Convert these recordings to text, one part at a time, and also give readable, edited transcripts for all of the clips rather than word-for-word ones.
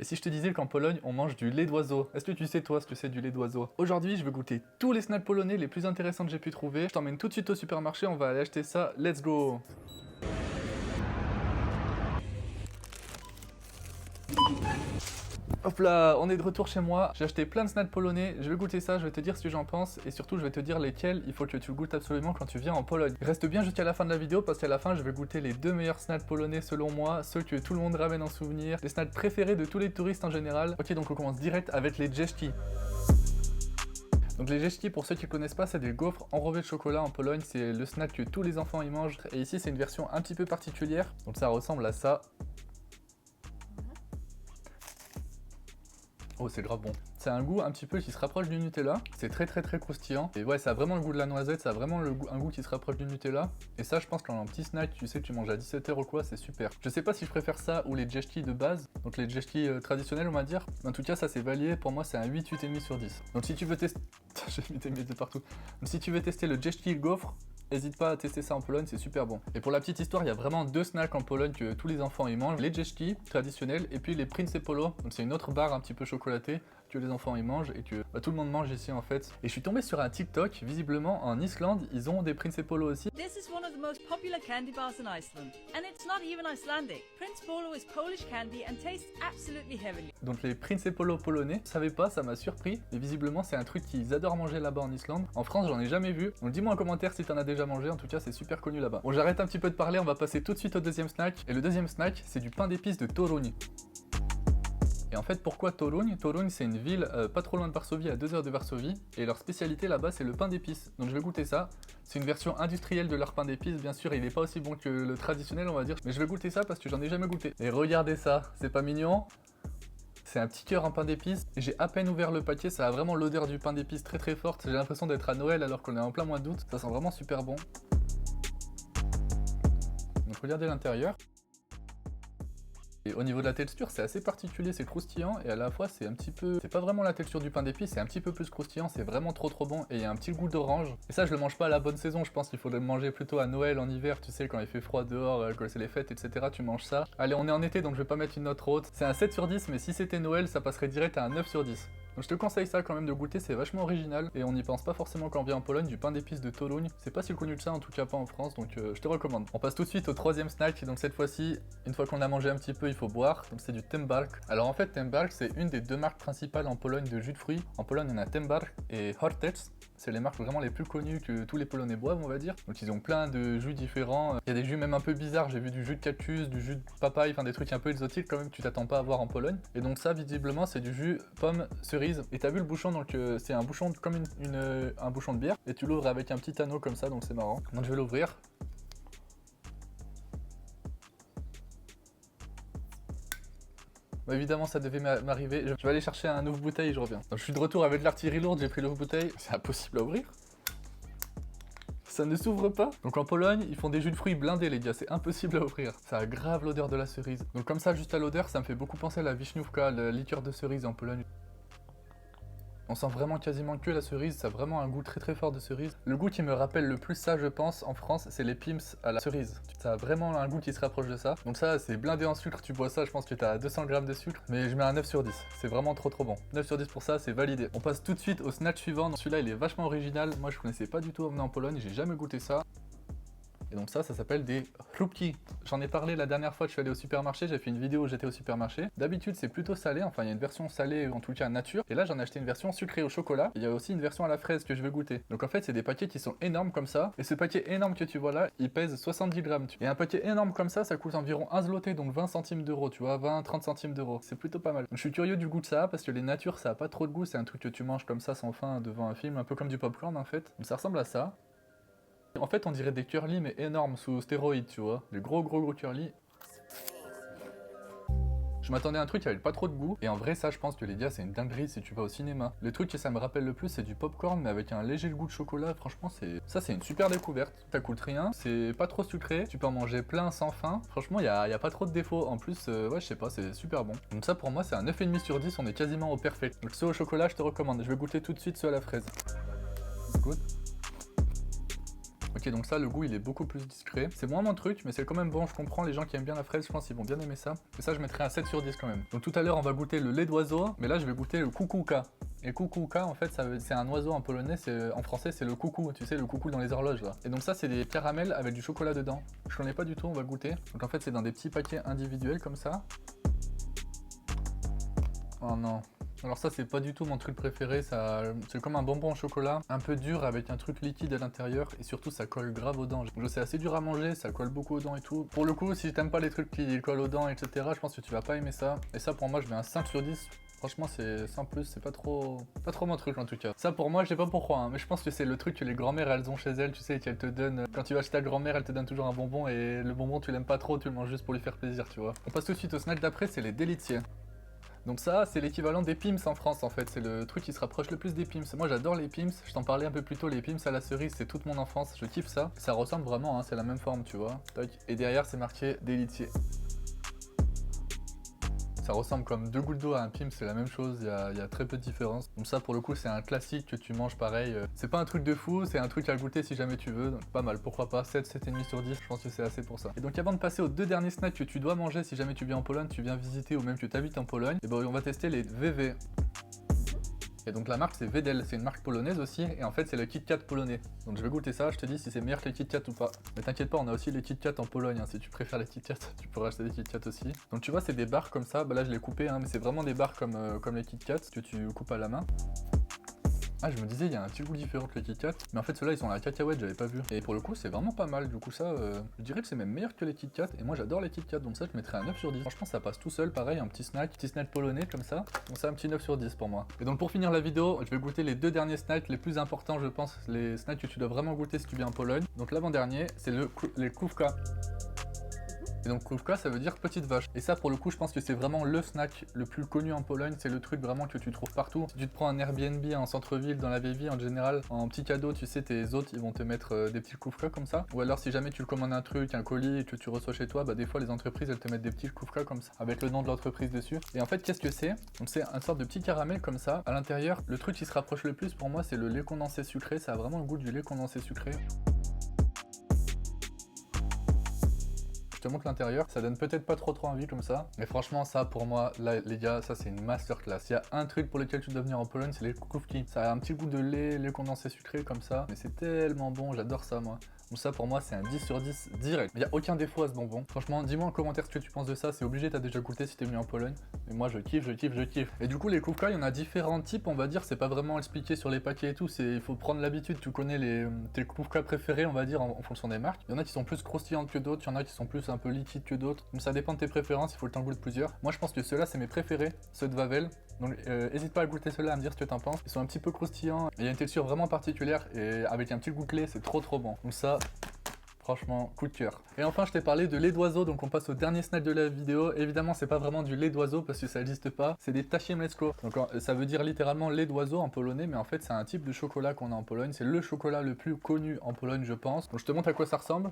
Et si je te disais qu'en Pologne, on mange du lait d'oiseau? Est-ce que tu sais toi ce que c'est du lait d'oiseau? Aujourd'hui, je vais goûter tous les snacks polonais les plus intéressants que j'ai pu trouver. Je t'emmène tout de suite au supermarché, on va aller acheter ça. Let's go! Hop là, on est de retour chez moi. J'ai acheté plein de snacks polonais. Je vais goûter ça, je vais te dire ce que j'en pense et surtout je vais te dire lesquels il faut que tu goûtes absolument quand tu viens en Pologne. Reste bien jusqu'à la fin de la vidéo parce qu'à la fin je vais goûter les deux meilleurs snacks polonais selon moi, ceux que tout le monde ramène en souvenir, les snacks préférés de tous les touristes en général. Ok, donc on commence direct avec les jeżki. Donc les jeżki, pour ceux qui ne connaissent pas, c'est des gaufres enrobés de chocolat en Pologne. C'est le snack que tous les enfants y mangent. Et ici c'est une version un petit peu particulière. Donc ça ressemble à ça. Oh, c'est grave bon. C'est un goût un petit peu qui se rapproche du Nutella. C'est très croustillant. Et ouais, ça a vraiment le goût de la noisette, ça a vraiment un goût qui se rapproche du Nutella. Et ça, je pense qu'en un petit snack, tu sais que tu manges à 17h ou quoi, c'est super. Je sais pas si je préfère ça ou les jeżki de base, donc les jeżki traditionnels, on va dire. Mais en tout cas, ça c'est validé. Pour moi, c'est un 8, 8,5 sur 10. Donc si tu veux tester... J'ai mis des miettes de partout. Donc si tu veux tester le jeżki gaufre, n'hésite pas à tester ça en Pologne, c'est super bon. Et pour la petite histoire, il y a vraiment deux snacks en Pologne que tous les enfants y mangent. Les jeżki traditionnels et puis les Principolo. Donc c'est une autre barre un petit peu chocolatée que les enfants y mangent et que tout le monde mange ici en fait. Et je suis tombé sur un TikTok, visiblement en Islande, ils ont des Principolo aussi. This is one of the most popular candy bars in Iceland, and it's not even Icelandic. Prince Polo is Polish candy and tastes absolutely heavenly. Donc les Principolo polonais, je savais pas, ça m'a surpris. Et visiblement c'est un truc qu'ils adorent manger là-bas en Islande. En France j'en ai jamais vu. Donc dis-moi en commentaire si t'en as déjà mangé, en tout cas c'est super connu là-bas. Bon, j'arrête un petit peu de parler, on va passer tout de suite au deuxième snack. Et le deuxième snack, c'est du pain d'épices de Toruń. Et en fait, pourquoi Toruń? Toruń, c'est une ville pas trop loin de Varsovie, à 2 heures de Varsovie, et leur spécialité là-bas, c'est le pain d'épices. Donc je vais goûter ça. C'est une version industrielle de leur pain d'épices, bien sûr, il est pas aussi bon que le traditionnel, on va dire, mais je vais goûter ça parce que j'en ai jamais goûté. Et regardez ça, c'est pas mignon? C'est un petit cœur en pain d'épices, et j'ai à peine ouvert le paquet, ça a vraiment l'odeur du pain d'épices très forte. J'ai l'impression d'être à Noël alors qu'on est en plein mois d'août, ça sent vraiment super bon. Donc regardez l'intérieur. Et au niveau de la texture, c'est assez particulier, c'est croustillant et à la fois c'est un petit peu... C'est pas vraiment la texture du pain d'épices, c'est un petit peu plus croustillant, c'est vraiment trop bon et il y a un petit goût d'orange. Et ça je le mange pas à la bonne saison, je pense qu'il faut le manger plutôt à Noël, en hiver, tu sais, quand il fait froid dehors, quand c'est les fêtes, etc. Tu manges ça. Allez, on est en été donc je vais pas mettre une note haute. C'est un 7 sur 10, mais si c'était Noël, ça passerait direct à un 9 sur 10. Donc je te conseille ça quand même de goûter, c'est vachement original et on n'y pense pas forcément quand on vient en Pologne, du pain d'épices de Toruń. C'est pas si connu que ça, en tout cas pas en France, donc je te recommande. On passe tout de suite au troisième snack, donc cette fois-ci, une fois qu'on a mangé un petit peu, il faut boire, donc c'est du Tembark. Alors en fait, Tembark, c'est une des deux marques principales en Pologne de jus de fruits. En Pologne, il y en a Tembark et Hortec. C'est les marques vraiment les plus connues que tous les Polonais boivent, on va dire. Donc ils ont plein de jus différents. Il y a des jus même un peu bizarres, j'ai vu du jus de cactus, du jus de papaye, enfin des trucs un peu exotiques quand même que tu t'attends pas à voir en Pologne. Et donc ça, visiblement, c'est du jus pomme cerise. Et t'as vu le bouchon, donc c'est un bouchon comme un bouchon de bière. Et tu l'ouvres avec un petit anneau comme ça, donc c'est marrant. Donc je vais l'ouvrir. Bah, évidemment ça devait m'arriver, je vais aller chercher un ouvre-bouteille et je reviens. Donc, je suis de retour avec l'artillerie lourde, j'ai pris l'ouvre-bouteille, c'est impossible à ouvrir. Ça ne s'ouvre pas. Donc en Pologne, ils font des jus de fruits blindés les gars, c'est impossible à ouvrir. Ça a grave l'odeur de la cerise. Donc comme ça, juste à l'odeur, ça me fait beaucoup penser à la Wiśniówka, la liqueur de cerise en Pologne. On sent vraiment quasiment que la cerise, ça a vraiment un goût très fort de cerise. Le goût qui me rappelle le plus ça, je pense, en France, c'est les Pim's à la cerise. Ça a vraiment un goût qui se rapproche de ça. Donc ça, c'est blindé en sucre, tu bois ça, je pense que t'as 200 grammes de sucre. Mais je mets un 9 sur 10, c'est vraiment trop bon. 9 sur 10 pour ça, c'est validé. On passe tout de suite au snack suivant. Celui-là, il est vachement original. Moi, je connaissais pas du tout en venant en Pologne, j'ai jamais goûté ça. Et donc ça s'appelle des chrupki. J'en ai parlé la dernière fois que je suis allé au supermarché, j'ai fait une vidéo où j'étais au supermarché. D'habitude c'est plutôt salé, enfin il y a une version salée, en tout cas nature. Et là j'en ai acheté une version sucrée au chocolat. Il y a aussi une version à la fraise que je vais goûter. Donc en fait c'est des paquets qui sont énormes comme ça. Et ce paquet énorme que tu vois là, il pèse 70 grammes. Et un paquet énorme comme ça coûte environ 1 zloty, donc 20 centimes d'euros, tu vois, 20-30 centimes d'euros. C'est plutôt pas mal. Donc je suis curieux du goût de ça, parce que les natures ça a pas trop de goût, c'est un truc que tu manges comme ça sans faim devant un film, un peu comme du popcorn en fait. Donc ça ressemble à ça. En fait, on dirait des curly mais énormes sous stéroïdes, tu vois. Des gros curly. Je m'attendais à un truc qui avait pas trop de goût. Et en vrai, ça, je pense que les gars, c'est une dinguerie si tu vas au cinéma. Le truc que ça me rappelle le plus, c'est du popcorn mais avec un léger goût de chocolat. Franchement, c'est une super découverte. Ça coûte rien, c'est pas trop sucré. Tu peux en manger plein sans faim. Franchement, y a pas trop de défauts. En plus, ouais, je sais pas, c'est super bon. Donc ça, pour moi, c'est un 9,5 sur 10. On est quasiment au parfait. Donc ceux au chocolat, je te recommande. Je vais goûter tout de suite ceux à la fraise. Good. Ok, donc ça, le goût, il est beaucoup plus discret. C'est moins mon truc, mais c'est quand même bon. Je comprends les gens qui aiment bien la fraise, je pense qu'ils vont bien aimer ça. Et ça, je mettrais un 7 sur 10 quand même. Donc tout à l'heure, on va goûter le lait d'oiseau, mais là, je vais goûter le kukułka. Et kukułka, en fait, c'est un oiseau en polonais, en français, c'est le coucou, tu sais, le coucou dans les horloges là. Et donc ça, c'est des caramels avec du chocolat dedans. Je connais pas du tout, on va goûter. Donc en fait, c'est dans des petits paquets individuels comme ça. Oh non. Alors ça, c'est pas du tout mon truc préféré, c'est comme un bonbon au chocolat, un peu dur avec un truc liquide à l'intérieur, et surtout ça colle grave aux dents. Je sais, assez dur à manger, ça colle beaucoup aux dents et tout. Pour le coup, si t'aimes pas les trucs qui collent aux dents, etc., je pense que tu vas pas aimer ça. Et ça, pour moi, je mets un 5 sur 10. Franchement, c'est sans plus, c'est pas trop mon truc en tout cas. Ça pour moi, je sais pas pourquoi, hein, mais je pense que c'est le truc que les grand-mères elles ont chez elles, tu sais, qu'elles te donnent. Quand tu vas chez ta grand-mère, elle te donne toujours un bonbon et le bonbon tu l'aimes pas trop, tu le manges juste pour lui faire plaisir, tu vois. On passe tout de suite au snack d'après, c'est les délicieux. Donc ça, c'est l'équivalent des Pims en France en fait, c'est le truc qui se rapproche le plus des Pims. Moi j'adore les Pims, je t'en parlais un peu plus tôt, les Pims à la cerise, c'est toute mon enfance, je kiffe ça. Ça ressemble vraiment, hein, c'est la même forme, tu vois. Et derrière c'est marqué délicieux. Ça ressemble comme 2 gouttes d'eau à un Pim, c'est la même chose, il y a très peu de différence. Donc ça pour le coup c'est un classique que tu manges pareil. C'est pas un truc de fou, c'est un truc à goûter si jamais tu veux, donc pas mal, pourquoi pas, 7, 7,5 sur 10, je pense que c'est assez pour ça. Et donc avant de passer aux 2 derniers snacks que tu dois manger si jamais tu viens en Pologne, tu viens visiter ou même que tu habites en Pologne, et ben on va tester les VV. Et donc la marque c'est Wedel, c'est une marque polonaise aussi, et en fait c'est le Kit Kat polonais. Donc je vais goûter ça, je te dis si c'est meilleur que les Kit Kat ou pas. Mais t'inquiète pas, on a aussi les Kit Kat en Pologne, hein. Si tu préfères les Kit Kat, tu pourras acheter des Kit Kat aussi. Donc tu vois c'est des barres comme ça, bah là je l'ai coupé, hein, mais c'est vraiment des barres comme les Kit Kat que tu coupes à la main. Ah, je me disais, il y a un petit goût différent que les Kit Kat, mais en fait ceux-là ils sont à la cacahuète, j'avais pas vu. Et pour le coup, c'est vraiment pas mal. Du coup, ça, je dirais que c'est même meilleur que les Kit Kat. Et moi j'adore les Kit Kat, donc ça je mettrais un 9 sur 10. Franchement, ça passe tout seul, pareil, un petit snack polonais comme ça. Donc ça, un petit 9 sur 10 pour moi. Et donc pour finir la vidéo, je vais goûter les 2 derniers snacks les plus importants, je pense, les snacks que tu dois vraiment goûter si tu viens en Pologne. Donc l'avant-dernier, c'est les kówka. Et donc kówka ça veut dire petite vache. Et ça pour le coup je pense que c'est vraiment le snack le plus connu en Pologne, c'est le truc vraiment que tu trouves partout. Si tu te prends un Airbnb en centre-ville, dans la vieille vie en général, en petit cadeau tu sais tes hôtes ils vont te mettre des petits kówka comme ça. Ou alors si jamais tu commandes un truc, un colis et que tu reçois chez toi, bah des fois les entreprises elles te mettent des petits kówka comme ça, avec le nom de l'entreprise dessus. Et en fait qu'est-ce que c'est? Donc c'est une sorte de petit caramel comme ça. À l'intérieur, le truc qui se rapproche le plus pour moi c'est le lait condensé sucré, ça a vraiment le goût du lait condensé sucré. Je te montre l'intérieur, ça donne peut-être pas trop envie comme ça, mais franchement ça pour moi, là les gars, ça c'est une masterclass. Il y a un truc pour lequel tu dois venir en Pologne, c'est les kówki. Ça a un petit goût de lait condensé sucré comme ça, mais c'est tellement bon, j'adore ça moi. Donc ça pour moi c'est un 10 sur 10 direct. Il n'y a aucun défaut à ce bonbon. Franchement, dis-moi en commentaire ce que tu penses de ça, c'est obligé, t'as déjà goûté si t'es venu en Pologne. Mais moi je kiffe. Et du coup les kówka, il y en a différents types, on va dire, c'est pas vraiment expliqué sur les paquets et tout, il faut prendre l'habitude, tu connais tes kówka préférés, on va dire, en fonction des marques. Il y en a qui sont plus croustillantes que d'autres, il y en a qui sont plus un peu liquides que d'autres. Donc ça dépend de tes préférences, il faut le temps goûter plusieurs. Moi je pense que ceux-là c'est mes préférés, ceux de Wawel. Donc n'hésite pas à goûter ceux-là, à me dire ce que t'en penses. Ils sont un petit peu croustillants, il y a une texture vraiment particulière et avec un petit goût de lait, c'est trop bon. Donc ça, franchement, coup de cœur. Et enfin, je t'ai parlé de lait d'oiseau, donc on passe au dernier snack de la vidéo. Évidemment, c'est pas vraiment du lait d'oiseau parce que ça n'existe pas, c'est des ptasie mleczko. Donc ça veut dire littéralement lait d'oiseau en polonais, mais en fait, c'est un type de chocolat qu'on a en Pologne. C'est le chocolat le plus connu en Pologne, je pense. Donc je te montre à quoi ça ressemble.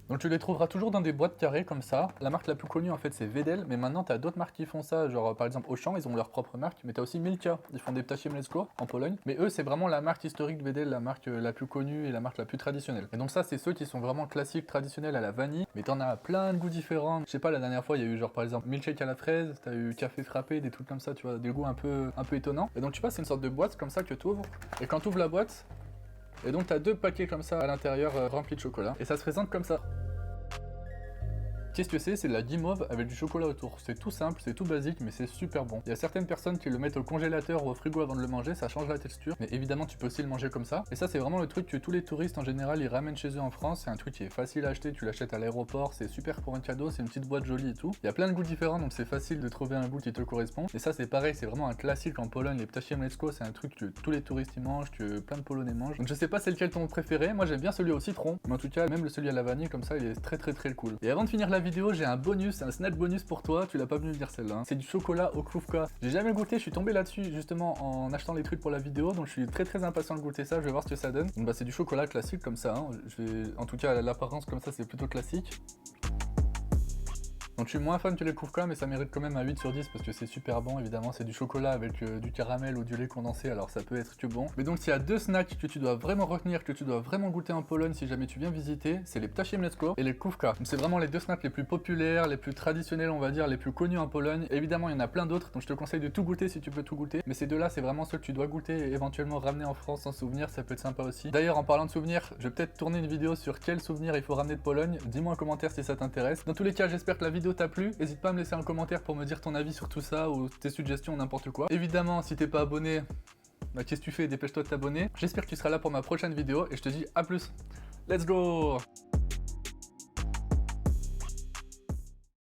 Donc tu les trouveras toujours dans des boîtes carrées comme ça. La marque la plus connue en fait c'est Wedel, mais maintenant tu as d'autres marques qui font ça, genre par exemple Auchan, ils ont leur propre marque, mais tu as aussi Milka, ils font des ptasie mleczko en Pologne, mais eux c'est vraiment la marque historique de Wedel, la marque la plus connue et la marque la plus traditionnelle. Et donc ça c'est ceux qui sont vraiment classiques, traditionnels à la vanille, mais t'en as plein de goûts différents. Je sais pas, la dernière fois il y a eu genre par exemple milkshake à la fraise, t'as eu café frappé, des trucs comme ça, tu vois, des goûts un peu étonnants. Et donc tu vois c'est une sorte de boîte comme ça que tu ouvres, et quand tu ouvres la boîte, et donc tu as 2 paquets comme ça à l'intérieur remplis de chocolat, et ça se présente comme ça. Qu'est-ce que c'est? C'est de la guimauve avec du chocolat autour. C'est tout simple, c'est tout basique, mais c'est super bon. Il y a certaines personnes qui le mettent au congélateur ou au frigo avant de le manger, ça change la texture, mais évidemment tu peux aussi le manger comme ça. Et ça c'est vraiment le truc que tous les touristes en général ils ramènent chez eux en France. C'est un truc qui est facile à acheter, tu l'achètes à l'aéroport, c'est super pour un cadeau, c'est une petite boîte jolie et tout. Il y a plein de goûts différents, donc c'est facile de trouver un goût qui te correspond. Et ça c'est pareil, c'est vraiment un classique en Pologne. Les ptasie mleczko, c'est un truc que tous les touristes y mangent, que plein de Polonais mangent. Donc je sais pas c'est lequel ton préféré, moi j'aime bien celui au citron, mais en tout cas même celui à la vanille comme ça il est très cool. Et avant de finir la vidéo, j'ai un bonus, un snack bonus pour toi, tu l'as pas venu me dire celle-là, hein. C'est du chocolat au kówka. J'ai jamais goûté, je suis tombé là-dessus justement en achetant les trucs pour la vidéo, donc je suis très impatient de goûter ça, je vais voir ce que ça donne. Donc bah c'est du chocolat classique comme ça, hein. En tout cas l'apparence comme ça c'est plutôt classique. Donc je suis moins fan que les Koufka, mais ça mérite quand même un 8 sur 10 parce que c'est super bon, évidemment. C'est du chocolat avec du caramel ou du lait condensé, alors ça peut être que bon. Mais donc s'il y a 2 snacks que tu dois vraiment retenir, que tu dois vraiment goûter en Pologne si jamais tu viens visiter, c'est les Ptaszim Mleczko et les Koufka. C'est vraiment les 2 snacks les plus populaires, les plus traditionnels, on va dire, les plus connus en Pologne. Évidemment, il y en a plein d'autres, donc je te conseille de tout goûter si tu peux tout goûter. Mais ces deux-là, c'est vraiment ceux que tu dois goûter et éventuellement ramener en France en souvenir, ça peut être sympa aussi. D'ailleurs, en parlant de souvenirs, je vais peut-être tourner une vidéo sur quels souvenirs il faut ramener de Pologne. Dis-moi en commentaire si ça t'intéresse. Dans tous les cas, j'espère que la vidéo t'a plu. N'hésite pas à me laisser un commentaire pour me dire ton avis sur tout ça ou tes suggestions, n'importe quoi. Évidemment, si t'es pas abonné, bah qu'est-ce que tu fais? Dépêche-toi de t'abonner. J'espère que tu seras là pour ma prochaine vidéo et je te dis à plus. Let's go!